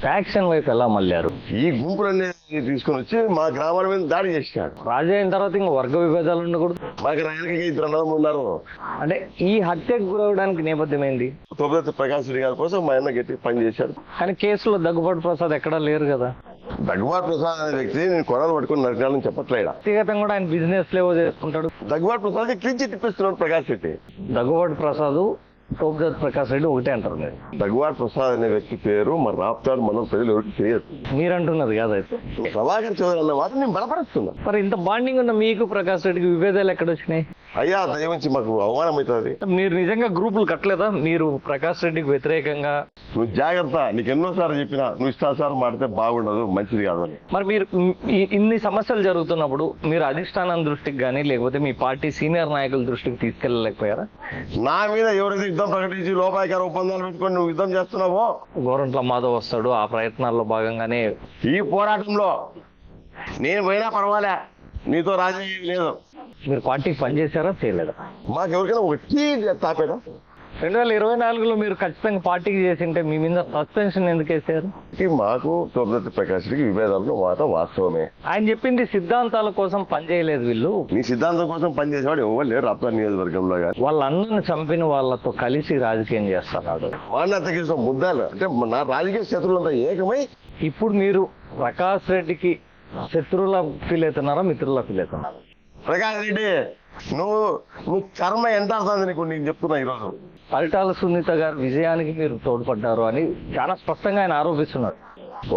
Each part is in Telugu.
ఫ్యాక్షన్ వైపు ఎలా మళ్ళారు? ఈ గుంపులన్నీ తీసుకొని వచ్చి మా గ్రామాల మీద దాడి చేసినాడు. రాజు అయిన తర్వాత ఇంకా వర్గ విభేదాలు ఉండకూడదు. మాకు రాయలకి 2 అన్నదమ్ములు ఉన్నారు. అంటే ఈ హత్యకు గురవడానికి నేపథ్యం ఏంది? తోపదత్తి ప్రకాష్ రెడ్డి గారి కోసం మా అన్న గట్టి పని చేశాడు. కానీ కేసులో దగ్గుబాటి ప్రసాద్ ఎక్కడా లేరు కదా. దగ్గుబాటి ప్రసాద్ అనే వ్యక్తి నేను కొడాలు పట్టుకుని నరికాలని చెప్పట్లేడా. వ్యక్తిగతంగా కూడా ఆయన బిజినెస్ లేవో చేసుకుంటాడు. దగ్గుబాటి ప్రసాద్ క్లీన్ చిట్ ఇప్పిస్తున్నాడు ప్రకాష్ రెడ్డి. దగ్గుబాటి ప్రసాద్ తోపుదత్తి ప్రకాష్ రెడ్డి ఒకటే అంటారు మీరు. దగ్గుబాటి ప్రసాద్ అనే వ్యక్తి పేరు మన రాప్తాడు మన ప్రజలు ఎవరికి తెలియదు. మీరంటున్నది కాదైతే. ప్రభాకర్ చౌదరి అన్న మాట నేను బలపరుస్తున్నా. మరి ఇంత బాండింగ్ ఉన్న మీకు ప్రకాష్ రెడ్డికి విభేదాలు ఎక్కడ వచ్చినాయి? అయ్యా దయవంచి మాకు అవమానం అవుతుంది. మీరు నిజంగా గ్రూపులు కట్టలేదా? మీరు ప్రకాష్ రెడ్డికి వ్యతిరేకంగా నువ్వు జాగ్రత్త, నీకు ఎన్నోసార్లు చెప్పినా నువ్వు ఇష్టాసారం మాడితే బాగుండదు, మంచిది కాదని. మరి మీరు ఇన్ని సమస్యలు జరుగుతున్నప్పుడు మీరు అధిష్టానం దృష్టికి కానీ లేకపోతే మీ పార్టీ సీనియర్ నాయకుల దృష్టికి తీసుకెళ్ళలేకపోయారా? నా మీద ఎవరైతే యుద్ధం ప్రకటించి లోపాయకార ఒప్పందాలు పెట్టుకొని నువ్వు యుద్ధం చేస్తున్నావో గోరంట్ల మాధవ్ వస్తాడు. ఆ ప్రయత్నాల్లో భాగంగానే ఈ పోరాటంలో నేను పోయినా పర్వాలే, నీతో రాజకీయం లేదు. మీరు పార్టీకి పనిచేశారా చేయలేదా? మాకు ఎవరికైనా వచ్చి తాపేదా? 2024లో మీరు ఖచ్చితంగా పార్టీకి చేసింటే మీ మీద సస్పెన్షన్ ఎందుకు వేసారు? మాకు తోపదత్తి ప్రకాష్ రెడ్డికి విభేదాలు మాట వాస్తవమే. ఆయన చెప్పింది సిద్ధాంతాల కోసం పనిచేయలేదు వీళ్ళు. నీ సిద్ధాంతం కోసం పనిచేసేవాడు ఎవరు లేరు రాప్తాడు నియోజకవర్గంలో. కానీ వాళ్ళ అన్నను చంపిన వాళ్ళతో కలిసి రాజకీయం చేస్తున్నాడు. వాడిని తగ్గించిన ముద్దాలు అంటే నా రాజకీయ శత్రువులంతా ఏకమై ఇప్పుడు మీరు ప్రకాష్ రెడ్డికి శత్రువులా ఫీల్ అవుతున్నారా, మిత్రులా ఫీల్ అవుతున్నారా? ప్రకాష్ రెడ్డి నువ్వు కర్మ ఎంత అవుతుంది నీకు, నేను చెప్తున్నా ఈరోజు. పరిటాల సునీత గారి విజయానికి మీరు తోడ్పడ్డారు అని చాలా స్పష్టంగా ఆయన ఆరోపిస్తున్నారు.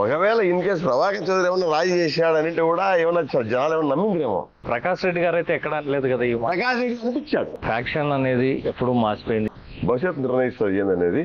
ఒకవేళ ఇన్ కేసు ప్రభాకర్ చౌదరి ఏమన్నా రాజీ చేశాడు అంటే కూడా ఏమన్నా జనాలు ఏమన్నా నమ్మిందేమో. ప్రకాష్ రెడ్డి గారు అయితే ఎక్కడ అనలేదు కదా. ఈ ప్రకాష్ రెడ్డి అనిపించాడు. ఫ్యాక్షన్ అనేది ఎప్పుడూ మాసిపోయింది. భవిష్యత్తు నిర్ణయిస్తుంది ఏందనేది.